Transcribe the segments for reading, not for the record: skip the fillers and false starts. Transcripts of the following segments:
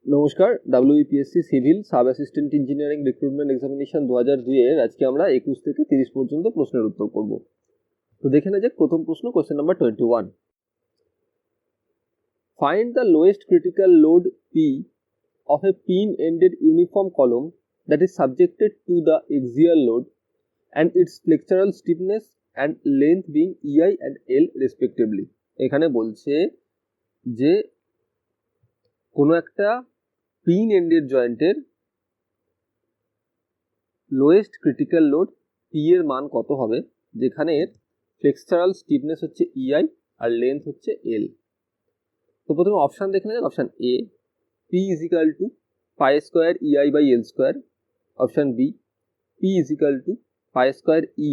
নমস্কার, WBPSC civil sub assistant engineering recruitment examination 2002 এর আজকে আমরা 21 থেকে 30 পর্যন্ত প্রশ্নের উত্তর করব। তো দেখে নেওয়া যাক প্রথম প্রশ্ন, question number 21। Find the lowest critical load P of a pin-ended uniform column that is subjected to the axial load and its flexural stiffness and length being EI and L respectively। এখানে বলছে যে কোনো একটা pin ended জয়েন্টের lowest critical load P এর মান কত হবে, যেখানে এর ফ্লেক্সারাল স্টিফনেস হচ্ছে ইআই আর লেন্থ হচ্ছে এল। তো প্রথমে অপশান দেখে নেবেন। Option A, P is equal to pi square EI by L square. Option B, P is equal to pi square E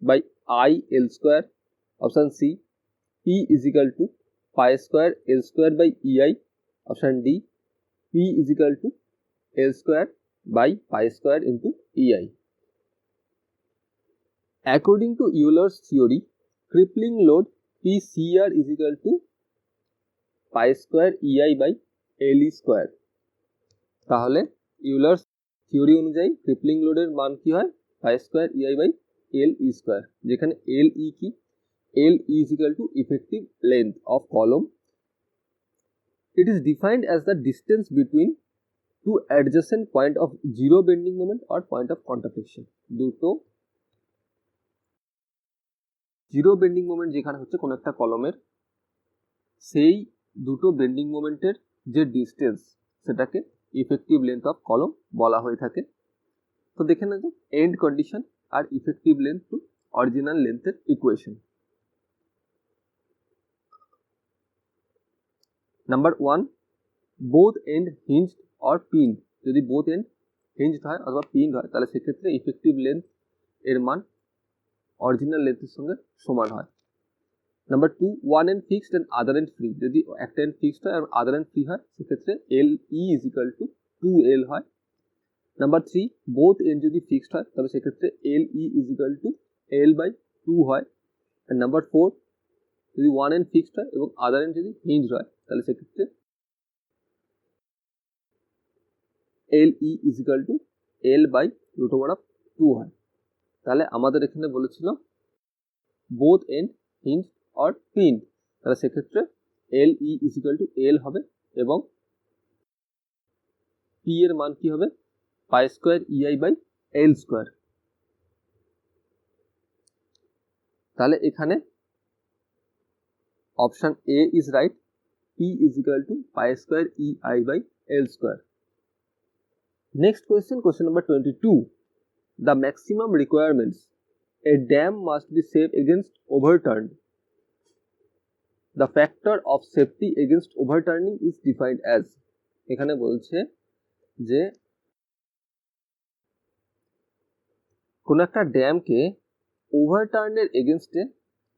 by I L square. Option C, P is equal to pi square L square by EI. Option D, P is equal to L square by pi square into EI. According to Euler's theory, crippling load PCR is equal to pi square EI by LE square. তাহলে ইউলার্স theory অনুযায়ী ক্রিপলিং লোডের মান কি হয়? pi square EI by LE square, যেখানে LE কি? LE is equal to effective length of column. It is defined as the distance between two adjacent point of zero bending moment or point of contraction. দুটো zero bending moment যেখানে হচ্ছে কোনো একটা কলমের, সেই দুটো বেন্ডিং মোমেন্টের যে ডিস্টেন্স সেটাকে ইফেক্টিভ লেন্থ অফ কলম বলা হয়ে থাকে। তো দেখে না যে এন্ড কন্ডিশন আর ইফেক্টিভ লেন্থ টু অরিজিনাল লেন্থের equation. Number 1, both end hinged or pinned. যদি বোথ এন্ড হিঞ্জড হয় অথবা পিনড হয় তাহলে সেক্ষেত্রে ইফেক্টিভ লেন্থ এর মান অরিজিনাল লেন্থের সঙ্গে সমান হয়। Number 2, one end fixed and other end free. যদি একটা এন্ড ফিক্সড হয় আর আদার এন্ড ফ্রি হয় সেক্ষেত্রে L E is equal to 2L হয়। নাম্বার 3, বোথ এন্ড যদি ফিক্সড হয় তবে সেক্ষেত্রে L E is equal to L by 2 হয়। আর নাম্বার 4, যদি ওয়ান এন্ড ফিক্সড হয় এবং আদার এন্ড যদি হিঞ্জড হয় তাহলে সেক্ষেত্রে L E is equal to L by root over of 2 হয়। তাহলে আমাদের এখানে বলেছিল both end hinged or pinned, তাহলে সেক্ষেত্রে L E is equal to L হবে এবং পি এর মান কি হবে? Pi square EI by L square. তাহলে এখানে option A is right, P is equal to pi square EI by L square. Next question, question number 22। The maximum requirements A dam must be safe against overturn. The factor of safety against overturning is defined as. এখানে বলছে যে কোনো একটা ড্যামকে ওভারটার্নের এগেনস্টে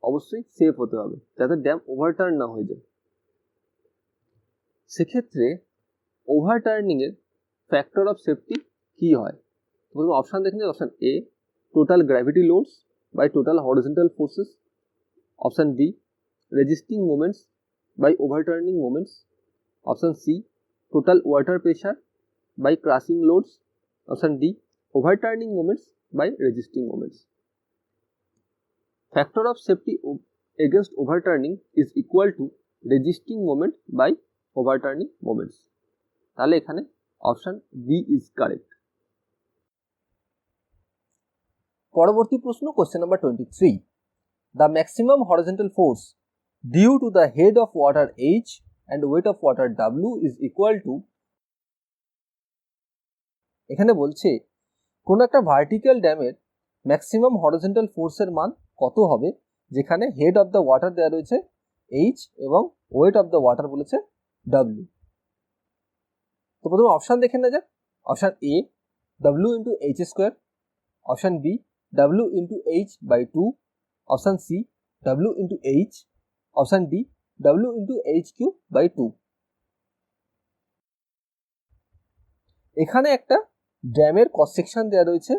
অবশ্যই safe হতে হবে যাতে ড্যাম ওভারটার্ন না হয়ে যায়। সেক্ষেত্রে ওভারটার্নিং এর ফ্যাক্টর অফ সেফটি কি হয়? প্রথমে অপশান দেখে নিই। Option A, total gravity loads by total horizontal forces. Option B, resisting moments by overturning moments. Option C, total water pressure by crushing loads. Option D, overturning moments by resisting moments. Factor of safety against overturning is equal to resisting moment by overturning moments. তাহলে এখানে option B is correct. পরবর্তী প্রশ্ন, question number 23। The maximum horizontal force due to the head of water H and weight of water W is equal to। এখানে বলছে কোন একটা vertical ড্যামের maximum horizontal ফোর্সের মান কত হবে, যেখানে হেড অফ দ্য ওয়াটার দেওয়া রয়েছে এইচ এবং ওয়েট অফ দ্য ওয়াটার বলেছে ডাব্লিউ। তো প্রথমে অপশান দেখে নেওয়া যাক। Option A, W into H square. Option B, W into H by 2। Option C, W into H. Option D, W into H Q by 2। এখানে একটা ড্যামের ক্রস সেকশন দেওয়া রয়েছে।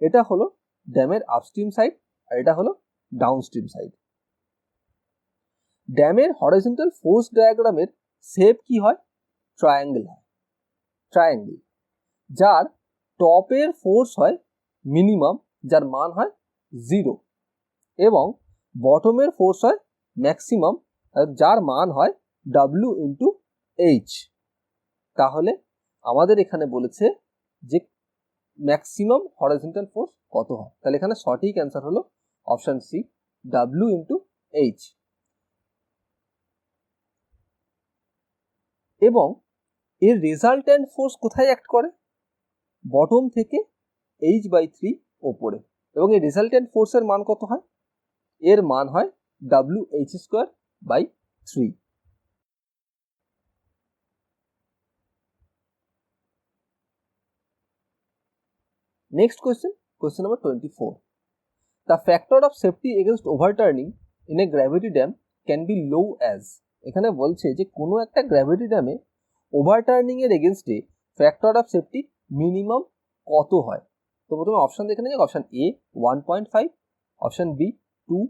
এটা হলো ড্যামের আপস্ট্রিম সাইড আর এটা হলো ডাউনস্ট্রিম সাইড। ড্যামের হরিজন্টাল ফোর্স ডায়াগ্রামের শেপ কি হয়? ট্রায়াঙ্গেল হয়। ট্রায়াঙ্গেল, যার টপের ফোর্স হয় মিনিমাম, যার মান হয় 0, এবং বটমের ফোর্স হয় ম্যাক্সিমাম, যার মান হয় W ইন্টু H। তাহলে আমাদের এখানে বলেছে যে ম্যাক্সিমাম হরাইজন্টাল ফোর্স কত হয়। তাহলে এখানে সঠিক অ্যান্সার হলো option C, W into H। এবং এর রেজাল্ট্যান্ট ফোর্স কোথায় অ্যাক্ট করে? বটম থেকে H/3 ওপরে। এবং এই রেজাল্ট্যান্ট ফোর্সের মান কত হয়? এর মান হয় WH²/3। Next question number 24. The factor of safety against overturning in a gravity dam can be low as. এখানে বলছে যে কোনো একটা গ্র্যাভিটি ড্যামে ওভারটার্নিং এর এগেনস্টে ফ্যাক্টর অফ সেফটি মিনিমাম কত হয়? তো প্রথমে অপশন দেখে নিই। Option A 1.5, option B 2,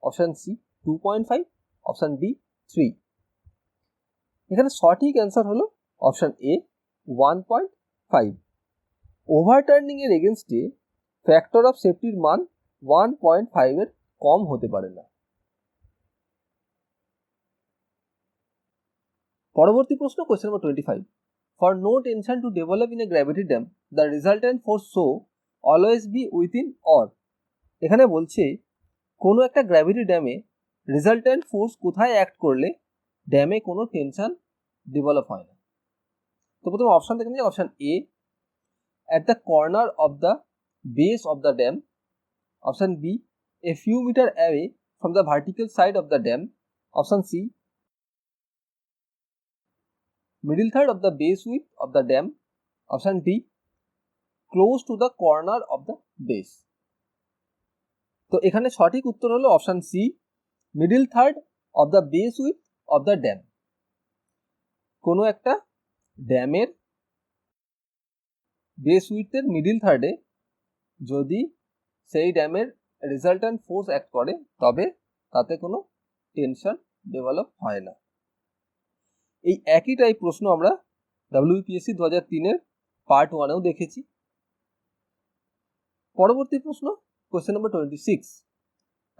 option C 2.5, option D 3। এখানে সঠিক অ্যান্সার হলো অপশন এ 1.5। ওভারটার্নিং এর এগেনস্টে ফ্যাক্টর অফ সেফটির মান 1.5 এর কম হতে পারে না। পরবর্তী প্রশ্ন, question number 25। For no tension to develop in a gravity dam the resultant force show always be within or. এখানে বলছে কোনো একটা গ্র্যাভিটি ড্যামে রেজাল্ট্যান্ট ফোর্স কোথায় অ্যাক্ট করলে ড্যামে কোনো টেনশন ডেভেলপ হয় না। তো প্রথমে অপশন দেখে নিই। Option A at the corner of the base of the dam, option B a few meter away from the vertical side of the dam, option C middle third of the base width of the dam, option D close to the corner of the base। তো এখানে সঠিক উত্তর হলো option C, middle third of the base with of the dam. কোনো একটা ড্যামের base উইথের middle থার্ডে যদি সেই ড্যামের রেজাল্ট্যান্ট ফোর্স অ্যাক্ট করে তবে তাতে কোনো টেনশন ডেভেলপ হয় না। এই একই টাইপ প্রশ্ন আমরা WPSC 2003-এর পার্ট 1-এও দেখেছি। পরবর্তী প্রশ্ন, question number 26।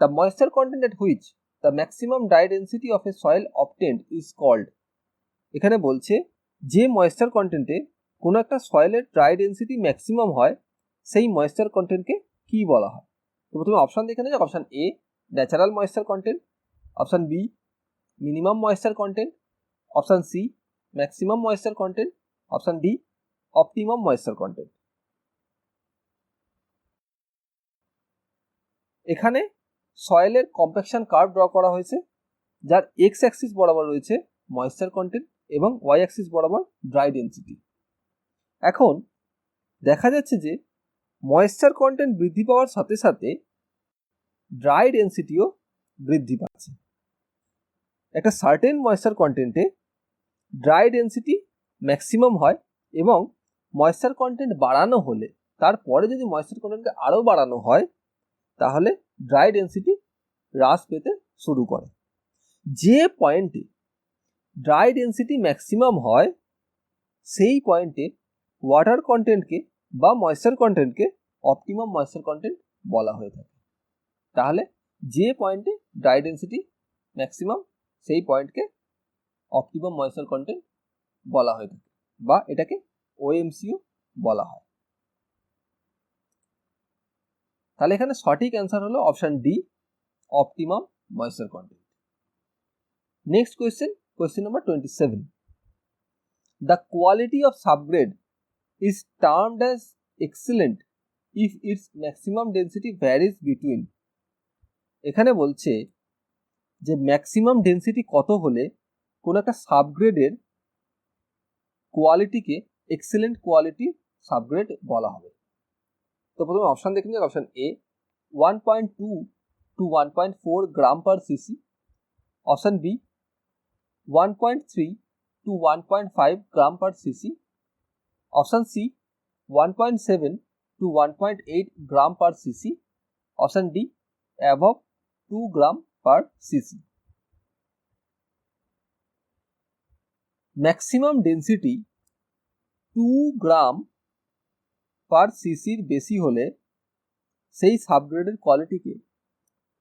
The moisture content at which the maximum dry density of a soil obtained is called. এখানে বলছে যে ময়েশ্চার কন্টেন্টে কোনো একটা সয়েলের ড্রাই ডেন্সিটি ম্যাক্সিমাম হয় সেই ময়েশ্চার কন্টেন্টকে কি বলা হয়? তো প্রথমে অপশন দেখে নেই। Option A natural moisture content, option B minimum moisture content, option C maximum moisture content, option D optimum moisture content. এখানে সয়েলের কম্প্যাকশন কার্ভ ড্র করা হয়েছে, যার এক্স অ্যাক্সিস বরাবর রয়েছে ময়েশ্চার কন্টেন্ট এবং ওয়াই অ্যাক্সিস বরাবর ড্রাই ডেন্সিটি। এখন দেখা যাচ্ছে যে ময়েশ্চার কন্টেন্ট বৃদ্ধি পাওয়ার সাথে সাথে ড্রাই ডেন্সিটিও বৃদ্ধি পাচ্ছে। একটা সার্টেন ময়েশ্চার কন্টেন্টে ড্রাই ডেন্সিটি ম্যাক্সিমাম হয় এবং ময়েশ্চার কন্টেন্ট বাড়ানো হলে, তারপরে যদি ময়েশ্চার কন্টেন্টকে আরও বাড়ানো হয় তাহলে ড্রাই ডেন্সিটি হ্রাস পেতে শুরু করে। যে পয়েন্টে ড্রাই ডেন্সিটি ম্যাক্সিমাম হয় সেই পয়েন্টে ওয়াটার কন্টেন্টকে বা ময়েশ্চার কন্টেন্টকে অপটিমাম ময়েশ্চার কন্টেন্ট বলা হয়ে থাকে। তাহলে যে পয়েন্টে ড্রাই ডেন্সিটি ম্যাক্সিমাম সেই পয়েন্টকে অপটিমাম ময়েশ্চার কন্টেন্ট বলা হয়ে থাকে, বা এটাকে OMCও বলা হয়। তাহলে এখানে সঠিক অ্যান্সার হলো option D, optimum moisture content. Next question, question number 27। The quality of subgrade is termed as excellent if its maximum density varies between। এখানে বলছে যে ম্যাক্সিমাম ডেন্সিটি কত হলে কোন একটা সাবগ্রেডের কোয়ালিটিকে এক্সেলেন্ট কোয়ালিটি সাবগ্রেড বলা হবে। তো প্রথমে অপশন দেখে নিই। Option A 1.2 to 1.4 gram per CC, option B 1.3 to 1.5 gram per CC, option C 1.7 to 1.8 gram per CC, option D above 2 gram per CC. Maximum density gram per সিসির বেশি হলে সেই সাবগ্রেডের কোয়ালিটিকে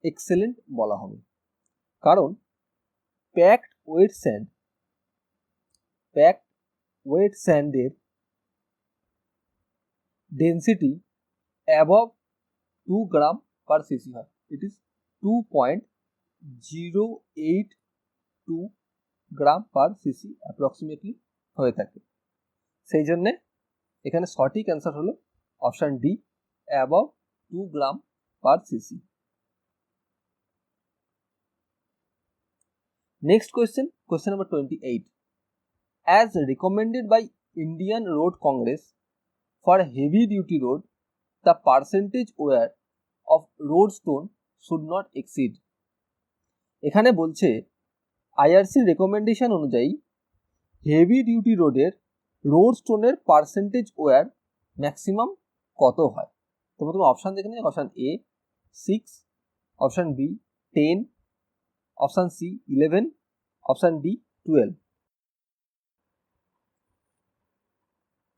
এক্সেলেন্ট বলা হবে। কারণ packed wait স্যান্ডের density above 2 gram per CC হয়। It is 2.082 gram per CC approximately হয়ে থাকে। সেই জন্যে এখানে সঠিক অ্যান্সার হলো option D, above 2 gram per CC. Next question number 28. As recommended by Indian Road Congress, for heavy duty road, the percentage wear of road stone should not exceed. এখানে বলছে IRC recommendation অনুযায়ী heavy duty রোডের road স্টোনের percentage wear maximum কত হয়? তো প্রথমে option দেখে নিই। Option A 6, option B 10, option C 11, option D 12।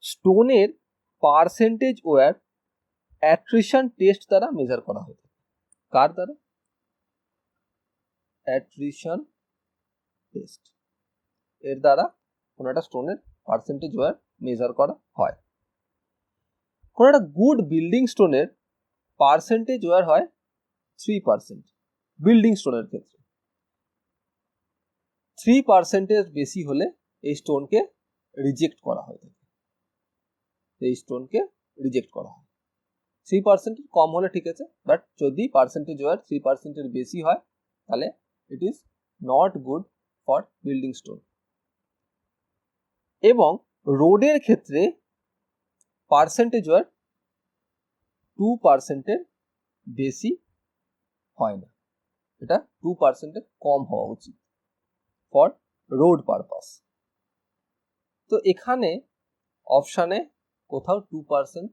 স্টোনের পার্সেন্টেজ ওয়ার অ্যাট্রিশন টেস্ট দ্বারা মেজার করা হয়। কার দ্বারা? অ্যাট্রিশন টেস্ট এর দ্বারা কোনো একটা স্টোনের পার্সেন্টেজ ওয়ার মেজার করা হয়। কোনো একটা গুড বিল্ডিং স্টোনের পার্সেন্টেজ ওয়ার হয় 3%। বিল্ডিং স্টোনের ক্ষেত্রে 3% বেশি হলে এই স্টোনকে রিজেক্ট করা হয়। এই স্টোনকে রিজেক্ট করা হয়। 3% কম হলে ঠিক আছে, বাট যদি পার্সেন্টেজ ওয়ার 3% বেশি হয় তাহলে it is not good for building stone. এবং রোডের ক্ষেত্রে পার্সেন্টেজ ওয়ার 2% বেশি হয় না, এটা 2% কম হওয়া উচিত ফর রোড পারপাস। তো এখানে অপশানে কোথাও 2%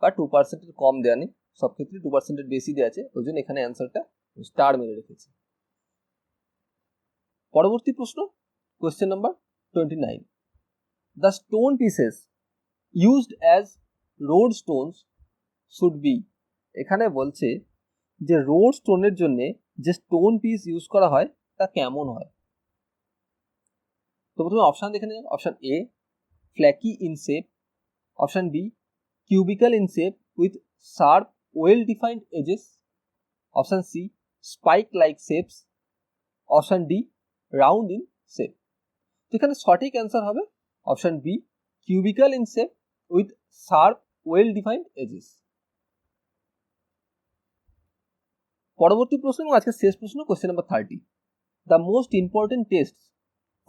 বা 2% কম দেওয়া নেই, সব ক্ষেত্রে 2% বেশি দেওয়া আছে, ওই জন্য এখানে অ্যান্সারটা স্টার মেরে রেখেছি। পরবর্তী প্রশ্ন, question number 29. The stone pieces used as road stones should be, এখানে বলছে যে রোড স্টোনের জন্য যে স্টোন পিস ইউজ করা হয় তা কেমন হয়? তো প্রথমে অপশান দেখে নিন। Option A flaky in shape, option B cubical in shape with sharp well defined edges, option C spike like shapes, option D round in shape. তো এখানে সঠিক অ্যান্সার হবে option B cubical in shape with sharp well defined edges। পরবর্তী প্রশ্ন এবং আজকের শেষ প্রশ্ন, question number 30. The most important tests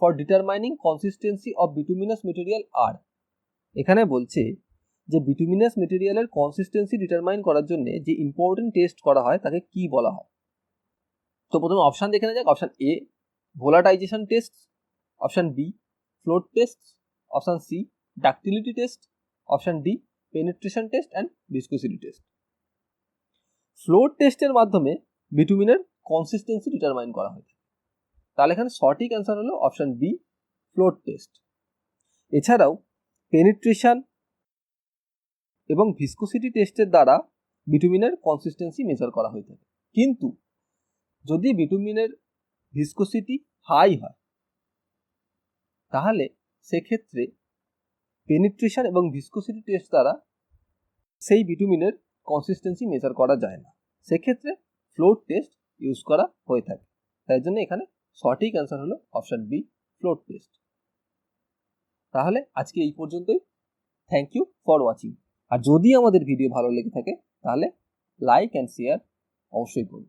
for determining consistency of bituminous material are, এখানে বলছে যে বিটুমিনাস মেটেরিয়ালের কনসিস্টেন্সি ডিটারমাইন করার জন্য যে ইম্পর্টেন্ট টেস্ট করা হয় তাকে কি বলা হয়? তো প্রথমে অপশান দেখে নেওয়া যাক। Option A volatilization test, option B float test, option C ductility test, option D penetration test and viscosity test. Float টেস্টের মাধ্যমে বিটুমিনের কনসিস্টেন্সি ডিটারমাইন করা হয়, তাহলে এখানে সঠিক অ্যান্সার হলো অপশান বি ফ্লোট টেস্ট। এছাড়াও পেনিট্রেশন এবং ভিসকোসিটি টেস্টের দ্বারা বিটুমিনের কনসিস্টেন্সি মেজার করা হয়ে থাকে। কিন্তু যদি বিটুমিনের ভিসকোসিটি হাই হয় তাহলে সেক্ষেত্রে পেনিট্রেশন এবং ভিসকোসিটি টেস্ট দ্বারা সেই বিটুমিনের কনসিস্টেন্সি মেজার করা যায় না, সেক্ষেত্রে ফ্লোট টেস্ট ইউজ করা হয়ে থাকে। তাই জন্য এখানে সঠিক অ্যান্সার হলো অপশান বি ফ্লোট টেস্ট। তাহলে আজকে এই পর্যন্তই। Thank you for watching. আর যদি আমাদের ভিডিও ভালো লেগে থাকে তাহলে লাইক অ্যান্ড শেয়ার অবশ্যই করুন।